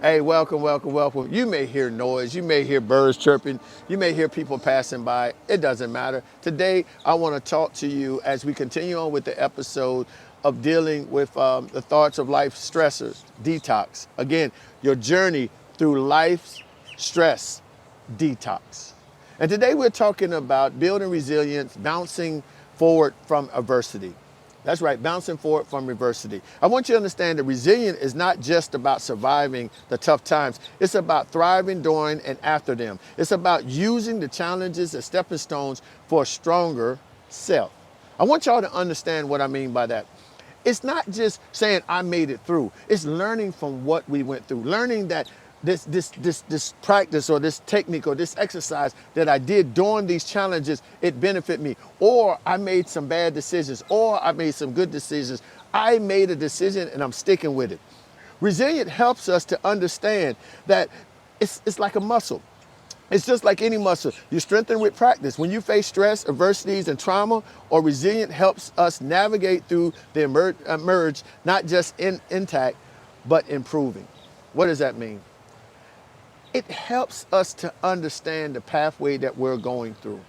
Hey, welcome, welcome, welcome. You may hear noise, you may hear birds chirping, you may hear people passing by. It doesn't matter. Today, I want to talk to you as we continue on with the episode of dealing with the thoughts of life stressors, detox. Again, your journey through life's stress detox. And today we're talking about building resilience, bouncing forward from adversity. That's right, bouncing forward from adversity. I want you to understand that resilience is not just about surviving the tough times. It's about thriving during and after them. It's about using the challenges as stepping stones for a stronger self. I want y'all to understand what I mean by that. It's not just saying I made it through. It's learning from what we went through, learning that this practice or this technique or this exercise that I did during these challenges, it benefited me. Or I made some bad decisions, or I made some good decisions. I made a decision and I'm sticking with it. Resilience helps us to understand that it's like a muscle. It's just like any muscle. You strengthen with practice. When you face stress, adversities, and trauma, or resilience helps us navigate through the emerge, not just intact, but improving. What does that mean? It helps us to understand the pathway that we're going through.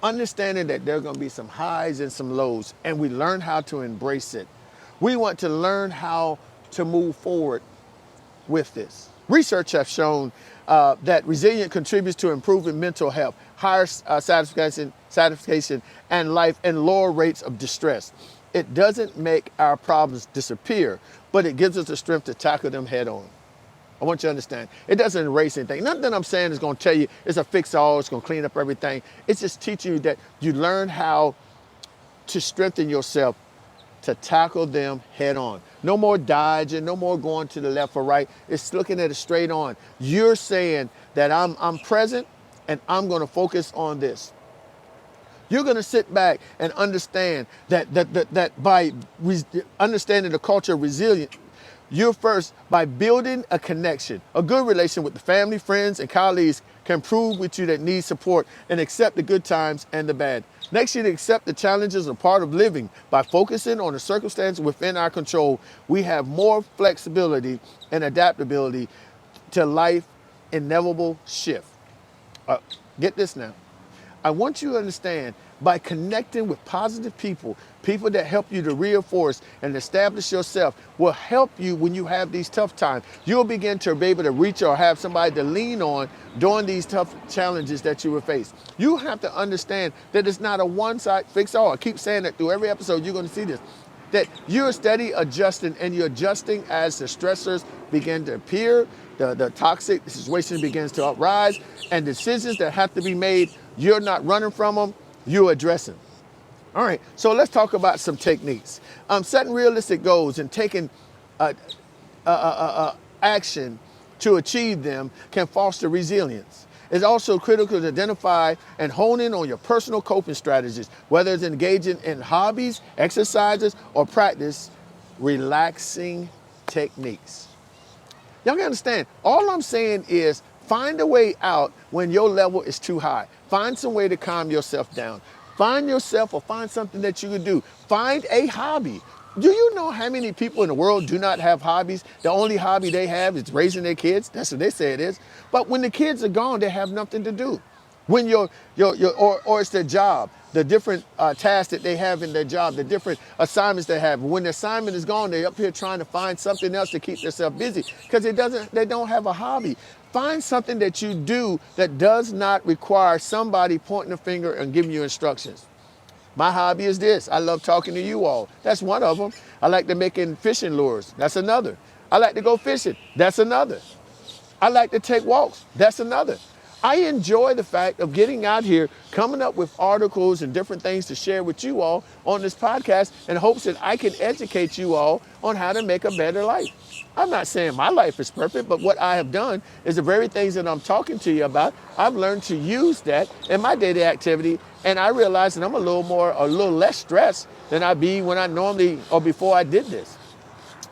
Understanding that there are going to be some highs and some lows, and we learn how to embrace it. We want to learn how to move forward with this. Research has shown that resilience contributes to improving mental health, higher satisfaction, and life, and lower rates of distress. It doesn't make our problems disappear, but it gives us the strength to tackle them head on. I want you to understand, it doesn't erase anything. Nothing that I'm saying is going to tell you it's a fix-all, it's going to clean up everything. It's just teaching you that you learn how to strengthen yourself to tackle them head on. No more dodging, no more going to the left or right. It's looking at it straight on. You're saying that I'm present and I'm going to focus on this. You're going to sit back and understand that by understanding the culture of resilience, you're first by building a connection. A good relation with the family, friends, and colleagues can prove with you that need support and accept the good times and the bad. Next, you accept the challenges are part of living. By focusing on the circumstances within our control, we have more flexibility and adaptability to life's inevitable shift. Get this now. I want you to understand, by connecting with positive people, people that help you to reinforce and establish yourself will help you when you have these tough times. You'll begin to be able to reach or have somebody to lean on during these tough challenges that you will face. You have to understand that it's not a one-size-fits-all. I keep saying that through every episode, you're going to see this. That you're steady adjusting, and you're adjusting as the stressors begin to appear, the toxic situation begins to rise, and decisions that have to be made, you're not running from them, you're addressing. All right, so let's talk about some techniques. Setting realistic goals and taking action to achieve them can foster resilience. It's also critical to identify and hone in on your personal coping strategies, whether it's engaging in hobbies, exercises, or practice relaxing techniques. Y'all can understand, all I'm saying is find a way out when your level is too high. Find some way to calm yourself down. Find yourself or find something that you can do. Find a hobby. Do you know how many people in the world do not have hobbies? The only hobby they have is raising their kids. That's what they say it is. But when the kids are gone, they have nothing to do. When or it's their job, the different tasks that they have in their job, the different assignments they have. When the assignment is gone, they're up here trying to find something else to keep themselves busy because they don't have a hobby. Find something that you do that does not require somebody pointing a finger and giving you instructions. My hobby is this. I love talking to you all. That's one of them. I like to making fishing lures. That's another. I like to go fishing. That's another. I like to take walks. That's another. I enjoy the fact of getting out here, coming up with articles and different things to share with you all on this podcast in hopes that I can educate you all on how to make a better life. I'm not saying my life is perfect, but what I have done is the very things that I'm talking to you about, I've learned to use that in my daily activity, and I realize that I'm a little less stressed than I'd be when I normally, or before I did this.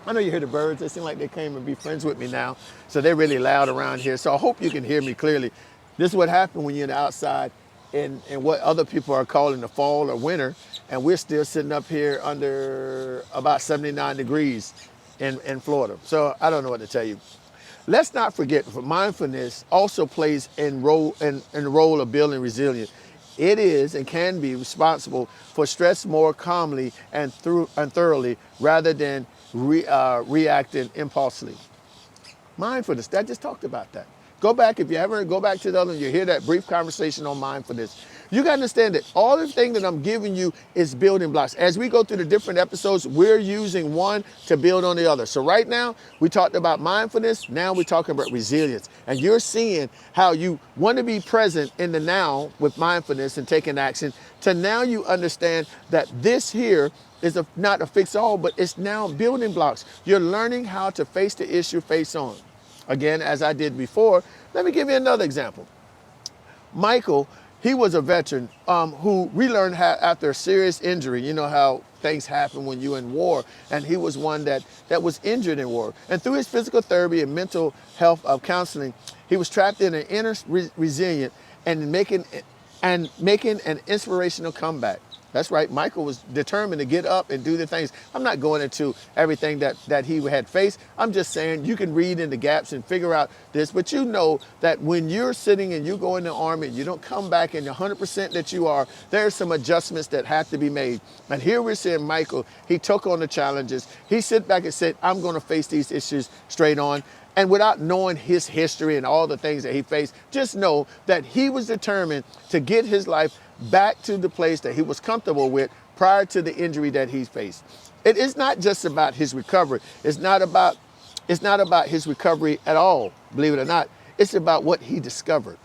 I know you hear the birds. They seem like they came and be friends with me now, so they're really loud around here. So I hope you can hear me clearly. This is what happens when you're outside in what other people are calling the fall or winter, and we're still sitting up here under about 79 degrees in Florida. So I don't know what to tell you. Let's not forget, mindfulness also plays in the role of building resilience. It is and can be responsible for stress more calmly and thoroughly rather than reacting impulsively. Mindfulness, I just talked about that. Go back, if you haven't, go back to the other one, you hear that brief conversation on mindfulness. You got to understand that all the things that I'm giving you is building blocks. As we go through the different episodes, we're using one to build on the other. So right now, we talked about mindfulness. Now we're talking about resilience. And you're seeing how you want to be present in the now with mindfulness and taking action, to now you understand that this here is not a fix-all, but it's now building blocks. You're learning how to face the issue face on. Again, as I did before, let me give you another example. Michael, he was a veteran who relearned how, after a serious injury, you know how things happen when you're in war, and he was one that was injured in war. And through his physical therapy and mental health counseling, he was trapped in an inner resilient and making an inspirational comeback. That's right, Michael was determined to get up and do the things. I'm not going into everything that he had faced. I'm just saying you can read in the gaps and figure out this, but you know that when you're sitting and you go in the Army and you don't come back in the 100% that you are, there's some adjustments that have to be made. And here we're seeing Michael, he took on the challenges. He sit back and said, I'm going to face these issues straight on. And without knowing his history and all the things that he faced, just know that he was determined to get his life back to the place that he was comfortable with prior to the injury that he faced. It is not just about his recovery. It's not about his recovery at all, believe it or not. It's about what he discovered.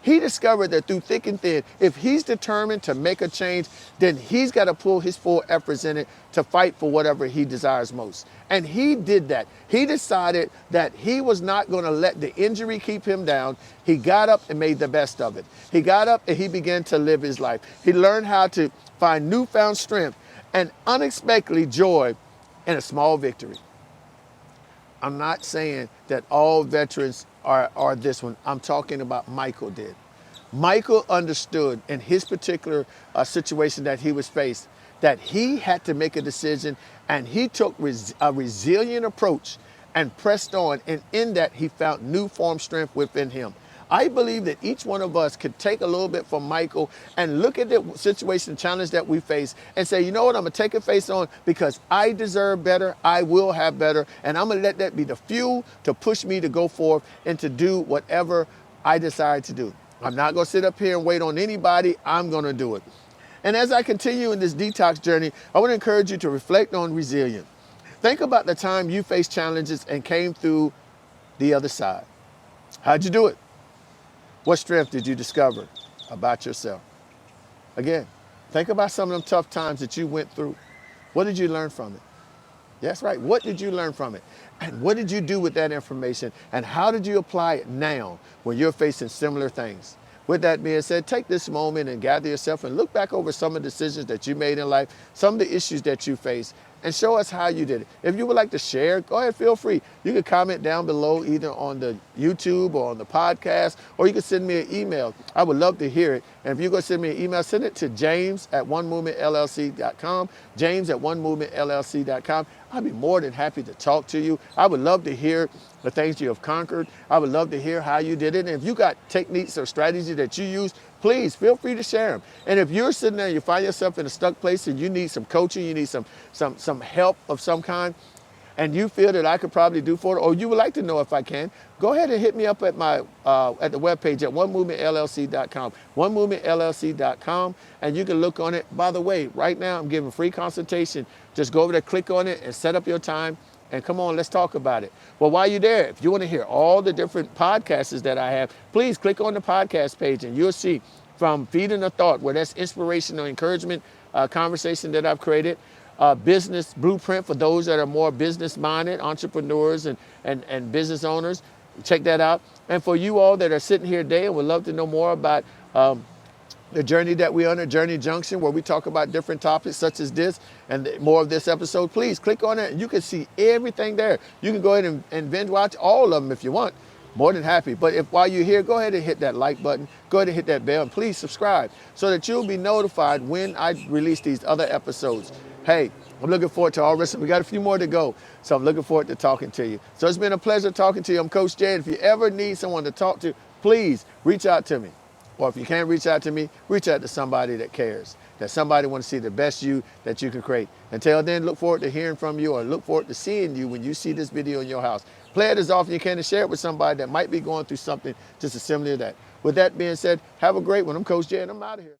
He discovered that through thick and thin, if he's determined to make a change, then he's got to pull his full efforts in it to fight for whatever he desires most. And he did that. He decided that he was not going to let the injury keep him down. He got up and made the best of it. He got up and he began to live his life. He learned how to find newfound strength and unexpectedly joy in a small victory. I'm not saying that all veterans are this one. I'm talking about Michael did. Michael understood in his particular situation that he was faced that he had to make a decision, and he took a resilient approach and pressed on, and in that he found new form strength within him. I believe that each one of us could take a little bit from Michael and look at the situation, challenge that we face and say, you know what, I'm going to take it face on because I deserve better, I will have better, and I'm going to let that be the fuel to push me to go forth and to do whatever I decide to do. I'm not going to sit up here and wait on anybody, I'm going to do it. And as I continue in this detox journey, I want to encourage you to reflect on resilience. Think about the time you faced challenges and came through the other side. How'd you do it? What strength did you discover about yourself? Again, think about some of them tough times that you went through. What did you learn from it? That's right. What did you learn from it? And what did you do with that information? And how did you apply it now when you're facing similar things? With that being said, take this moment and gather yourself and look back over some of the decisions that you made in life, some of the issues that you faced, and show us how you did it. If you would like to share, go ahead, feel free. You can comment down below either on the YouTube or on the podcast, or you can send me an email. I would love to hear it. And if you're going to send me an email, send it to james@onemovementllc.com, james@onemovementllc.com. I'd be more than happy to talk to you. I would love to hear the things you have conquered. I would love to hear how you did it. And if you got techniques or strategies that you use, please feel free to share them. And if you're sitting there and you find yourself in a stuck place and you need some coaching, you need some help of some kind, and you feel that I could probably do for it, or you would like to know if I can, go ahead and hit me up at my at the webpage at onemovementllc.com, onemovementllc.com, and you can look on it. By the way, right now I'm giving free consultation. Just go over there, click on it, and set up your time. And come on, let's talk about it. Well, while you're there, if you want to hear all the different podcasts that I have, please click on the podcast page and you'll see from Feeding a Thought, where that's inspirational encouragement conversation that I've created, business blueprint for those that are more business-minded, entrepreneurs and business owners. Check that out. And for you all that are sitting here today and would love to know more about the journey that we're on, Journey Junction, where we talk about different topics such as this and more of this episode, please click on it and you can see everything there. You can go ahead and binge watch all of them if you want. More than happy. But if while you're here, go ahead and hit that like button. Go ahead and hit that bell, and please subscribe so that you'll be notified when I release these other episodes. Hey, I'm looking forward to all the rest of it. We got a few more to go, so I'm looking forward to talking to you. So it's been a pleasure talking to you. I'm Coach Jay. If you ever need someone to talk to, please reach out to me. Or if you can't reach out to me, reach out to somebody that cares, that somebody wants to see the best you that you can create. Until then, look forward to hearing from you or look forward to seeing you when you see this video in your house. Play it as often as you can and share it with somebody that might be going through something just as similar to that. With that being said, have a great one. I'm Coach Jay, and I'm out of here.